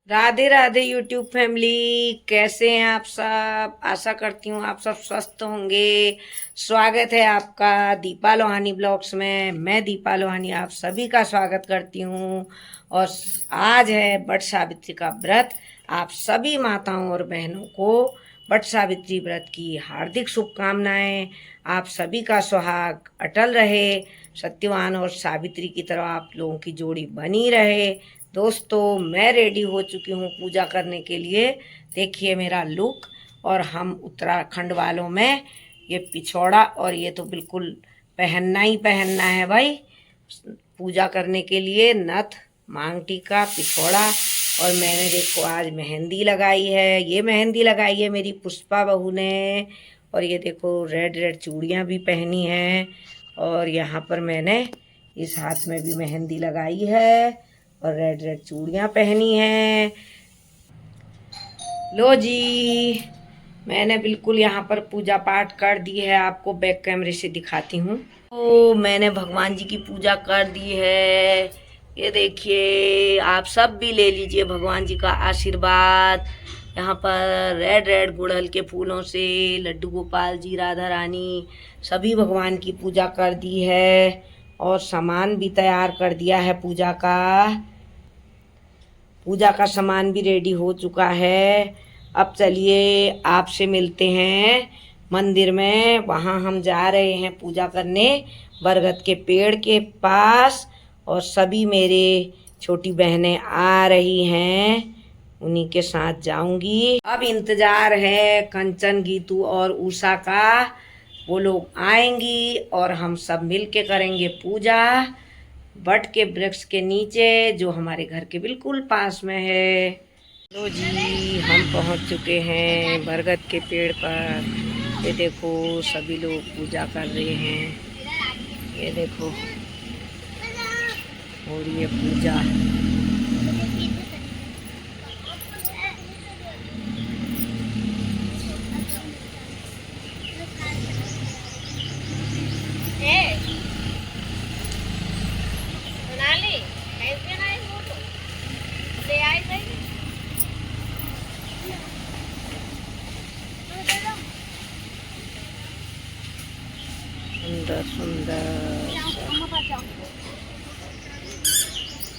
Radhe Radhe YouTube family, कैसे हैं आप सब। आशा करती हूँ आप सब स्वस्थ होंगे। स्वागत है आपका दीपा लोहानी ब्लॉग्स में। मैं दीपा लोहानी आप सभी का स्वागत करती हूँ। और आज है वट सावित्री का व्रत। आप सभी माताओं और बहनों को वट सावित्री व्रत की हार्दिक शुभकामनाएं। आप सभी का सुहाग अटल रहे, सत्यवान और सावित्री की तरह आप लोगों की जोड़ी बनी रहे। दोस्तों, मैं रेडी हो चुकी हूँ पूजा करने के लिए। देखिए मेरा लुक। और हम उत्तराखंड वालों में ये पिछौड़ा और ये तो बिल्कुल पहनना ही पहनना है भाई, पूजा करने के लिए। नथ, मांग टीका, पिछौड़ा। और मैंने देखो आज मेहंदी लगाई है। ये मेहंदी लगाई है मेरी पुष्पा बहू ने। और ये देखो रेड रेड चूड़ियाँ भी पहनी हैं। और यहाँ पर मैंने इस हाथ में भी मेहंदी लगाई है और रेड रेड चूड़ियाँ पहनी हैं। लो जी, मैंने बिल्कुल यहाँ पर पूजा पाठ कर दी है। आपको बैक कैमरे से दिखाती हूँ। तो मैंने भगवान जी की पूजा कर दी है। ये देखिए, आप सब भी ले लीजिए भगवान जी का आशीर्वाद। यहाँ पर रेड रेड गुड़हल के फूलों से लड्डू गोपाल जी, राधा रानी, सभी भगवान की पूजा कर दी है। और सामान भी तैयार कर दिया है पूजा का। पूजा का सामान भी रेडी हो चुका है। अब चलिए आपसे मिलते हैं मंदिर में। वहाँ हम जा रहे हैं पूजा करने, बरगद के पेड़ के पास। और सभी मेरे छोटी बहनें आ रही हैं, उन्हीं के साथ जाऊंगी। अब इंतजार है कंचन, गीतू और उषा का। वो लोग आएंगी और हम सब मिल के करेंगे पूजा वट के वृक्ष के नीचे, जो हमारे घर के बिल्कुल पास में है। लो जी, हम पहुंच चुके हैं बरगद के पेड़ पर। ये देखो सभी लोग पूजा कर रहे हैं। ये देखो हो रही है पूजा। सुंदर सुंदर।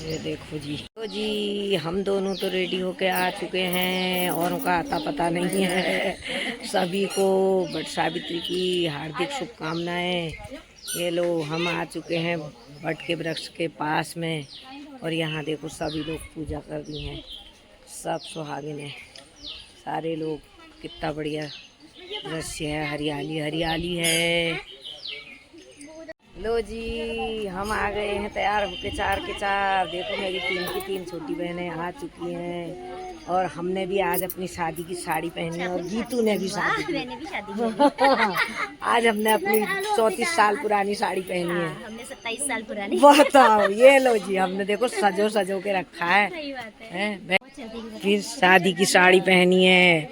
ये देखो जी। तो जी हम दोनों तो रेडी होके आ चुके हैं, औरों का आता पता नहीं है। सभी को वट सावित्री की हार्दिक शुभकामनाएं। ये लो हम आ चुके हैं वट के वृक्ष के पास में। और यहाँ देखो सभी लोग पूजा कर दी हैं, सब सुहागिन है, सारे लोग। कितना बढ़िया दृश्य है, हरियाली हरियाली है। लो जी, हम आ गए हैं तैयार होके चार के चार। देखो मेरी तीन की तीन छोटी बहनें आ चुकी हैं। और हमने भी आज अपनी शादी की साड़ी पहनी है। और गीतू ने भी शादी की। आज हमने अपनी 34 साल पुरानी साड़ी पहनी है। हमने 27 साल पुरानी। बताओ, ये लो जी, हमने देखो सजो सजो के रखा है। सही बात है? फिर शादी की साड़ी पहनी है।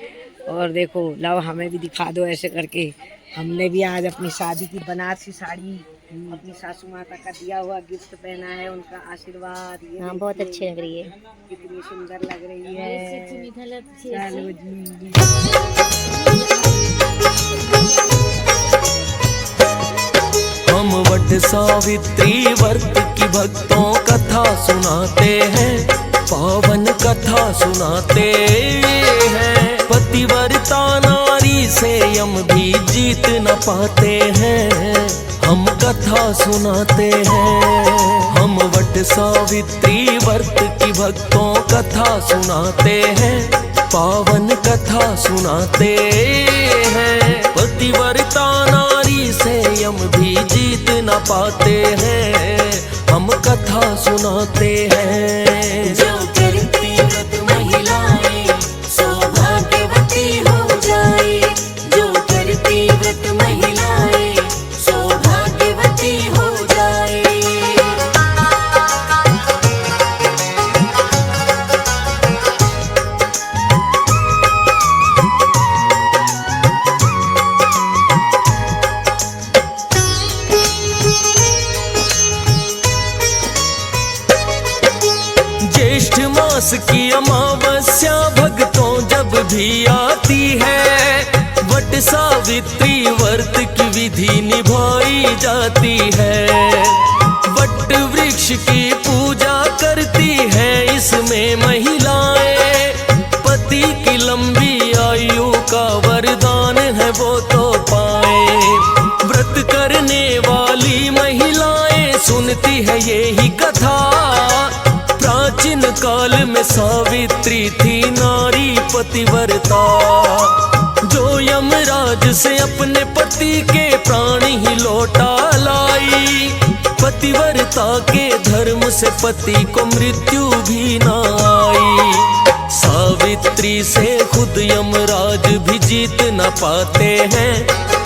और देखो लो हमें भी दिखा दो ऐसे करके। हमने भी आज अपनी शादी की बनारसी साड़ी अपनी सासू माता का दिया हुआ गिफ्ट पहना है, उनका आशीर्वाद। ये हाँ, बहुत अच्छी लग रही है। कितनी सुंदर लग रही है। चलो जी। हम वट सावित्री व्रत की भक्तों कथा सुनाते हैं, पावन कथा सुनाते हैं। पतिव्रता नारी से यम भी जीत न पाते हैं, हम कथा सुनाते हैं। हम वट सावित्री व्रत की भक्तों कथा सुनाते हैं, पावन कथा सुनाते हैं। पतिव्रता नारी से यम भी जीत न पाते हैं, हम कथा सुनाते हैं। जो करती व्रत महिलाएं सौभाग्यवती हो जाए, जो करती व्रत महिलाएं सौभाग्यवती हो जाए। अमावस्या भक्तों जब भी आती है, वट सावित्री व्रत की विधि निभाई जाती है। वट वृक्ष की पूजा करती है इसमें महिलाएं, पति की लंबी आयु का वरदान है वो तो पाए। व्रत करने वाली महिलाएं सुनती है यही कथा, प्राचीन काल में सावित्री थी नारी पतिव्रता, जो यमराज से अपने पति के प्राण ही लौटा लाई। पतिव्रता के धर्म से पति को मृत्यु भी न आई। सावित्री से खुद यमराज भी जीत न पाते हैं,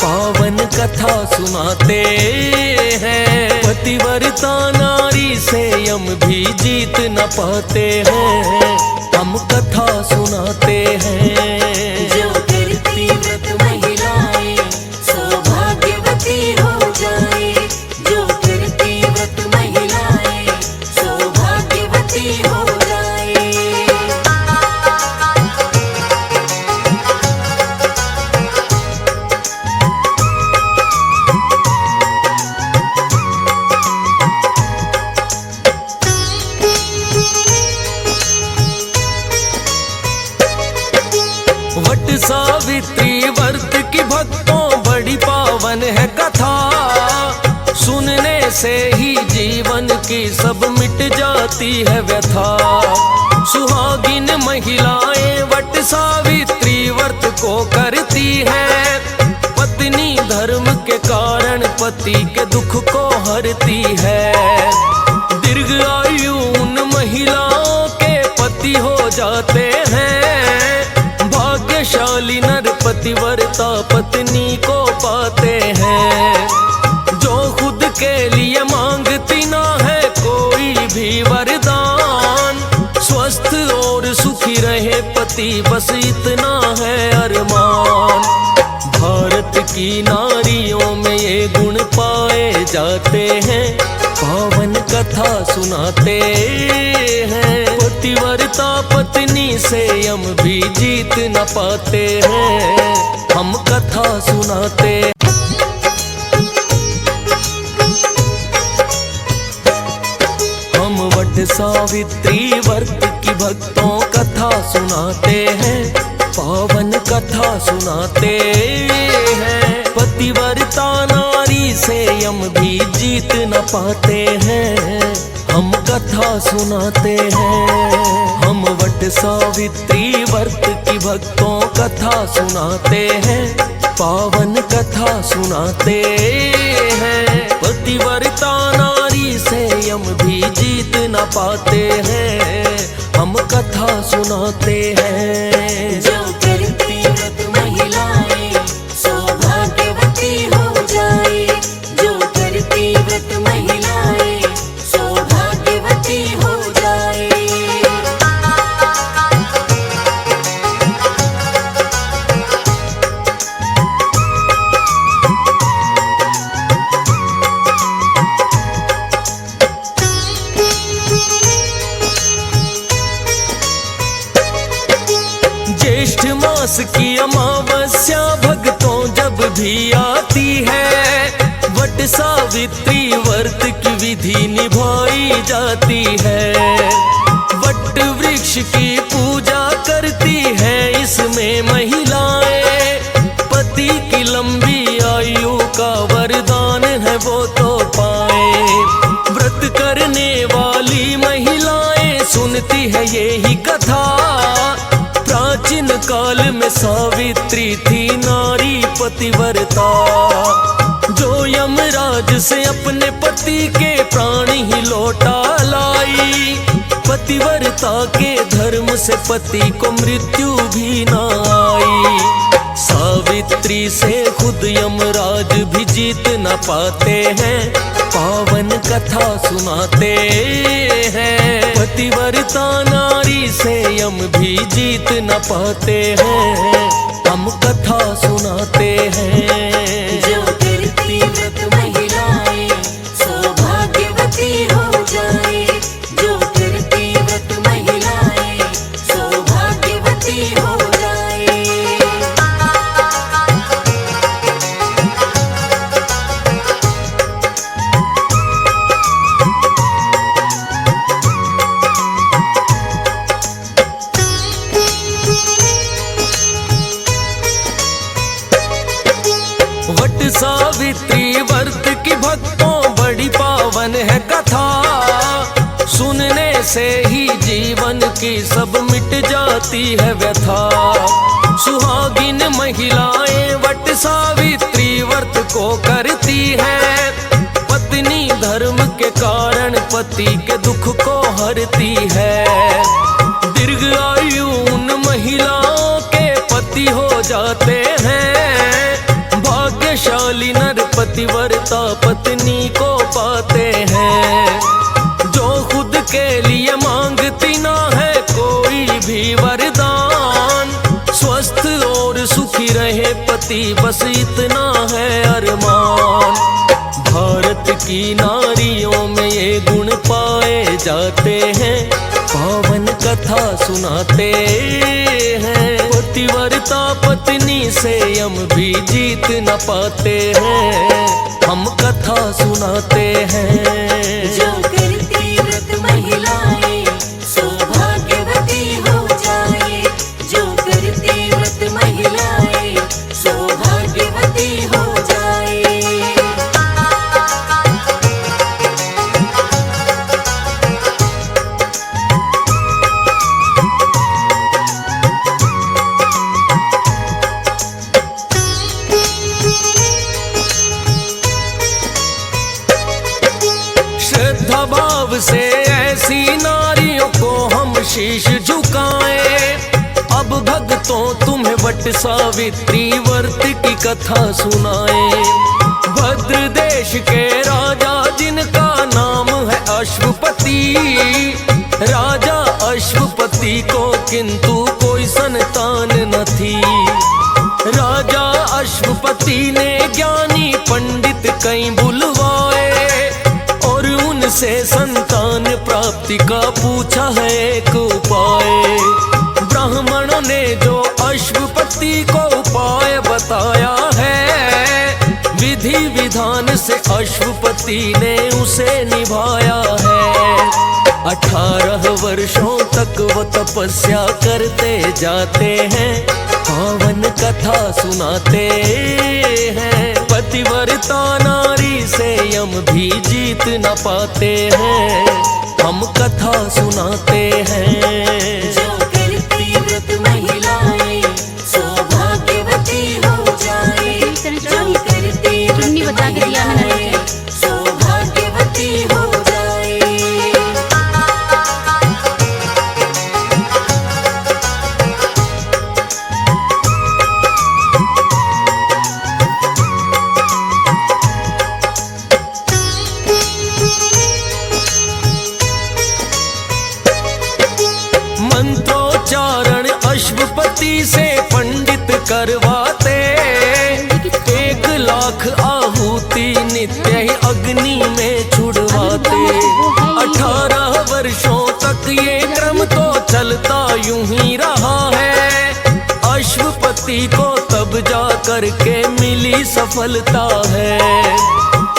पावन कथा सुनाते हैं। पतिव्रता नारी से यम भी जीत न पाते हैं, हम कथा सुनाते हैं। जो करती व्रत महिलाएं सौभाग्यवती हो जाए, जो करती व्रत महिलाएं सौभाग्यवती हो जाए। वट सावित्री व्रत की भक्तों बड़ी पावन है कथा, सुनने से ही जीवन की सब मिट जाती है व्यथा। सुहागिन महिलाएं वट सावित्री व्रत को करती है, पत्नी धर्म के कारण पति के दुख को हरती है। दीर्घ आयु उन महिलाओं के पति हो जाते हैं, भाग्यशाली नर पतिव्रता पत्नी को पाते हैं। जो खुद के लिए मांगती ना है कोई भी वरदान, स्वस्थ और सुखी रहे पति बस इतना है अरमान। भारत की नारियों में ये गुण पाए जाते हैं, पावन कथा सुनाते हैं। पतिव्रता पत्नी से यम भी जीत न पाते हैं, हम कथा सुनाते। हम वट सावित्री व्रत की भक्तों कथा सुनाते हैं, पावन कथा सुनाते हैं। पतिव्रता नारी से यम भी जीत न पाते हैं, हम कथा सुनाते हैं। हम वट सावित्री व्रत की भक्तों कथा सुनाते हैं, पावन कथा सुनाते हैं। पतिव्रता नारी से यम भी जीत न पाते हैं, हम कथा सुनाते हैं। जो करती व्रत महिलाएं सौभाग्यवती हो जाए, जो करती व्रत महिलाएं सौभाग्यवती हो जाए। ज्येष्ठ मास की अमावस्या भक्तों जब भी आती है, वट सावित्री व्रत की विधि निभाई जाती है। वट वृक्ष की पूजा करती है इसमें महिलाएं, पति की लंबी आयु का वरदान है वो तो पाए। व्रत करने वाली महिलाएं सुनती है यही कथा, प्राचीन काल में सावित्री थी नारी पतिव्रता, जो यमराज से अपने पति के प्राण ही लौटा लाई। पतिव्रता के धर्म से पति को मृत्यु भी न आई। सावित्री से खुद यमराज भी जीत न पाते हैं, पावन कथा सुनाते हैं। पतिव्रता नारी से यम भी जीत न पाते हैं, हम कथा सुनाते हैं। जो करती व्रत महिलाएं सौभाग्यवती हो जाए, जो करती व्रत महिलाएं सौभाग्यवती सब मिट जाती है व्यथा। सुहागिन महिलाएं वट सावित्री व्रत को करती है, पत्नी धर्म के कारण पति के दुख को हरती है। दीर्घ आयु उन महिलाओं के पति हो जाते हैं, भाग्यशाली नर पतिव्रता पत्नी को पाते हैं। जो खुद के लिए मांगती ना है कोई भी वरदान, स्वस्थ और सुखी रहे पति बस इतना है अरमान। भारत की नारियों में ये गुण पाए जाते हैं, पावन कथा सुनाते हैं। पतिव्रता पत्नी से हम भी जीत न पाते हैं, हम कथा सुनाते हैं। जो करती व्रत महिलाएं सौभाग्यवती हो जाए, जो करती व्रत महिलाएं सौभाग्यवती हो जाए। श्रद्धा भाव से ऐसी नारियों को हम शीश झुकाएं। अब भक्तों तुम्हें वट सावित्री व्रत की कथा सुनाएं। भद्र देश के राजा जिनका नाम है अश्वपति, राजा अश्वपति को किंतु कोई संतान न थी। राजा अश्वपति ने ज्ञानी पंडित कई बुलवाए और उनसे संतान प्राप्ति का पूछा है एक उपाय। ब्राह्मणों ने जो अश्वपति को उपाय बताया है, विधि विधान से अश्वपति ने उसे निभाया है। 18 वर्षों तक वो तपस्या करते जाते हैं, पावन कथा सुनाते हैं। पतिव्रता नारी से हम भी जीत न पाते हैं, हम कथा सुनाते हैं। जो करती व्रत महिलाएं सौभाग्यवती हो जाए, जो करती व्रत महिलाएं सौभाग्यवती हो जाए। मंत्रोच्चारण अश्वपति से पंडित करवाते, 1 लाख आहुति नित्य ही अग्नि में छुड़वाते। 18 वर्षों तक ये क्रम तो चलता यूं ही रहा है। अश्वपति को तब जा करके मिली सफलता है।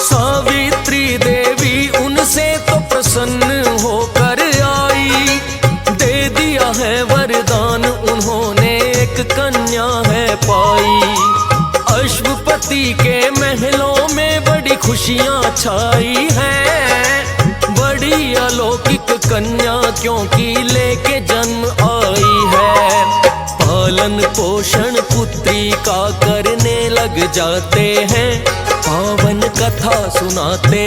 सावित्री देवी उनसे तो प्रसन्न होकर आई, दे दिया है वरदान उन्होंने एक कन्या है पाई। अश्वपति के महलों में बड़ी खुशियां छाई हैं, बड़ी अलौकिक कन्या क्योंकि लेके जन्म आई है। पालन पोषण पुत्री का करने लग जाते हैं, पावन कथा सुनाते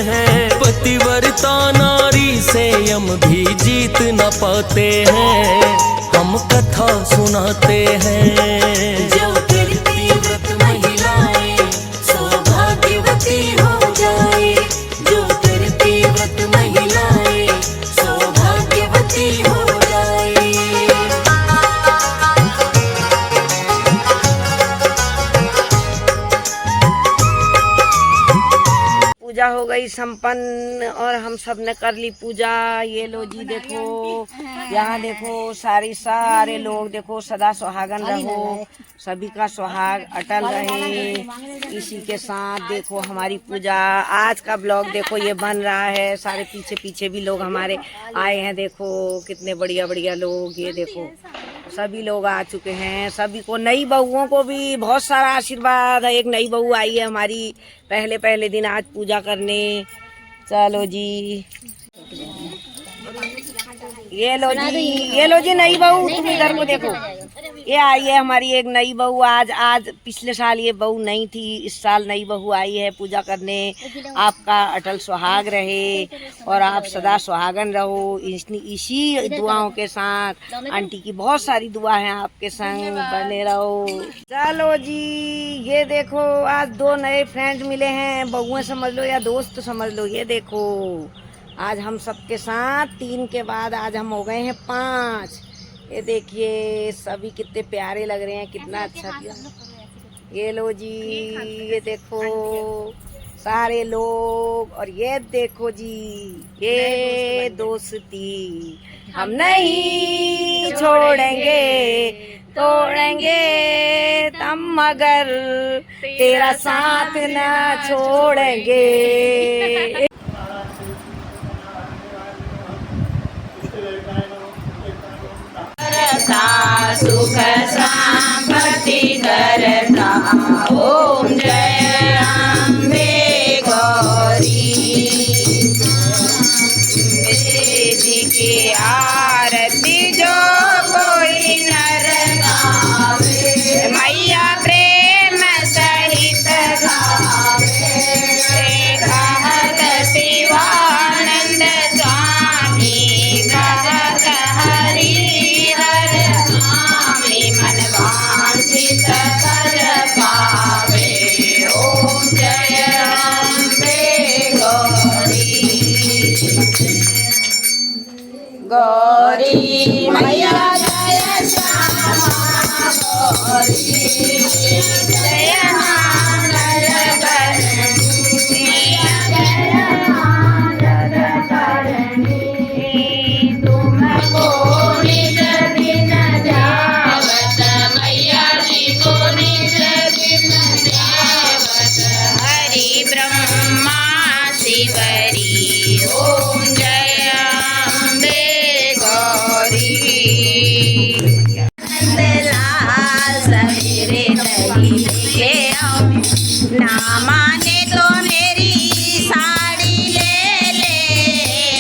हैं। पतिव्रता नारी से हम भी जीत न पाते हैं, हम कथा सुनाते हैं। जो करती व्रत महिलाएं सौभाग्यवती हो जाए, जो करती व्रत महिलाएं सौभाग्यवती हो जाए। पूजा हो गई संपन्न और हम सब ने कर ली पूजा। ये लो जी देखो, यहाँ देखो सारे लोग देखो सदा सुहागन रहो, सभी का सुहाग अटल रहे। इसी के साथ देखो हमारी पूजा आज का ब्लॉग देखो ये बन रहा है। सारे पीछे भी लोग हमारे आए हैं, देखो कितने बढ़िया लोग। ये देखो सभी लोग आ चुके हैं। सभी को, नई बहुओं को भी बहुत सारा आशीर्वाद। एक नई बहू आई है हमारी पहले दिन आज पूजा करने। चलो जी। ये लो जी नई बहू, तुम इधर को देखो। ये आई है हमारी एक नई बहू। आज पिछले साल ये बहू नहीं थी, इस साल नई बहू आई है पूजा करने। आपका अटल सुहाग रहे और आप सदा सुहागन रहो इसी दुआओं के साथ। आंटी की बहुत सारी दुआ है आपके संग, बने रहो। चलो जी, ये देखो आज 2 नए फ्रेंड मिले हैं, बहुएं समझ लो या दोस्त समझ लो। ये देखो आज हम सबके साथ 3 के बाद आज हम हो गए हैं 5। ये देखिए सभी कितने प्यारे लग रहे हैं, कितना अच्छा किया। ये लो जी, ये देखो सारे लोग। और ये देखो जी, ये दोस्ती हम नहीं छोड़ेंगे, तोड़ेंगे तम मगर तेरा साथ न छोड़ेंगे। सुख संपत्ति करता ओम जय अम्बे गौरी। जी की आरती जो कोई नर गावे, मैया प्रेम सहित गावे। कहत शिवानंद स्वामी कहत हरि मन वांछित कर पावे। ओम जय अम्बे गौरी। गौरी मैया जय श्यामा गौरी, जय मंगल करणी, जय मंगल करणी। तुमको निज दिन जावत, मैया जी को निज दिन जावत। हरि ब्रह्मा शिवरी ओम जय अम्बे गौरी। नंदलाल सवेरे दही लेके आओ, ना माने तो मेरी साड़ी ले ले,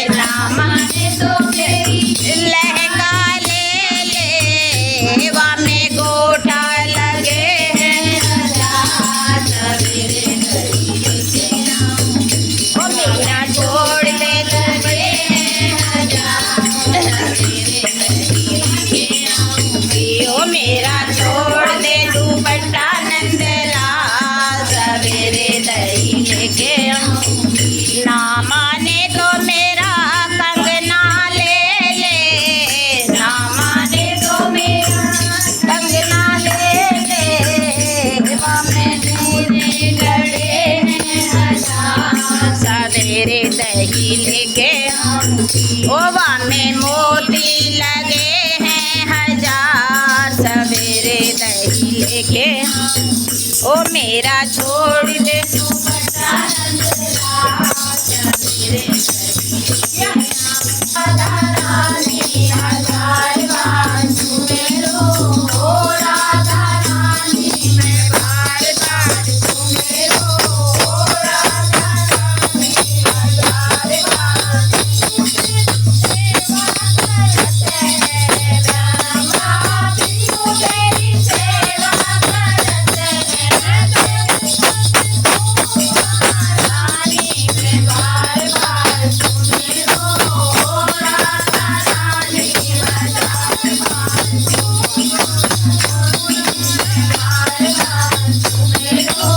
ना माने तो मेरी लहंगा ले ले। वामे गोटा लगे हैं हजार, सवेरे दही लेके आओ, ओ मेरा छोड़ दे लगे हैं हजार, सवेरे दही लेके आओ। ओ मेरा छोड़ दे दुपट्टा नंदलाल, सवेरे दही लेके आओ। ना माने तो मेरा कंगना ले ले, ना माने तो मेरा कंगना ले ले। वामे तेरे गड़े हैं हजार, सवेरे दही लेके आओ। ओ वामे मोती लगे हैं हजार, सवेरे दही लेके आओ। ओ मेरा छोड़ दे दुपट्टा नंदलाल, सवेरे दही लेके आओ। राधा रानी हजार बाजू में रो, ओ राधा रानी मैं बार बार तुम्हें रो, ओ राधा रानी हजार बाजू में सेवा करते हैं ब्रह्मा विष्णु, तेरी सेवा करते हैं। रानी मैं बार बार तुम्हें रो, ओ राधा रानी हजार बाजू में तुम्हें रो,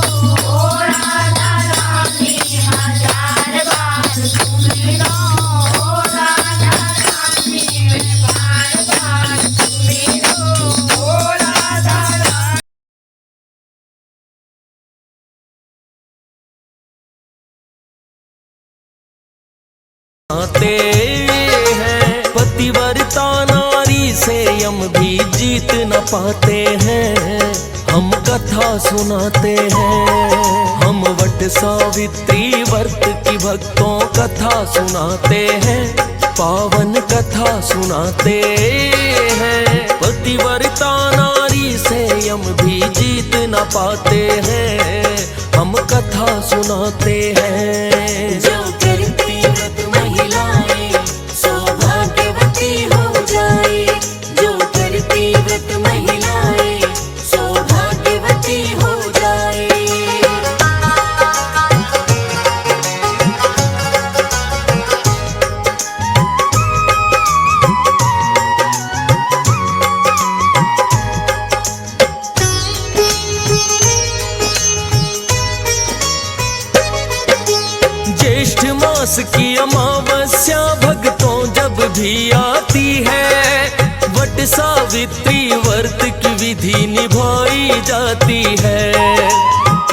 ओ राधा रानी हजार बार तुम्हें रो, ओ राधा रानी मैं बार बार तुम्हें रो, ओ राधा रानी। आते हैं पतिव्रता नारी से यम भी जीत न पाते हैं। हम कथा सुनाते हैं, हम वट सावित्री व्रत की भक्तों कथा सुनाते हैं, पावन कथा सुनाते हैं। पतिव्रता नारी से यम भी जीत न पाते हैं, हम कथा सुनाते हैं। जो करती व्रत महिलाएं सौभाग्यवती मास की अमावस्या भक्तों जब भी आती है, वट सावित्री व्रत की विधि निभाई जाती है।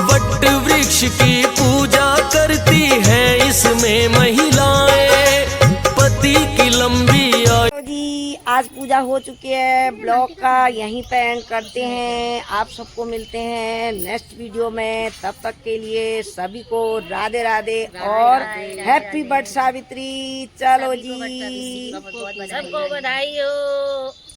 वट वृक्ष की पूजा करती है इसमें महिलाएं, पति की लंबी आयु। तो जी आज पूजा हो चुकी है, ब्लॉग का यहीं पे एंड करते हैं। आप सबको मिलते हैं नेक्स्ट वीडियो में, तब तक के लिए सभी को राधे राधे और हैप्पी बट सावित्री। चलो जी सबको बधाई हो।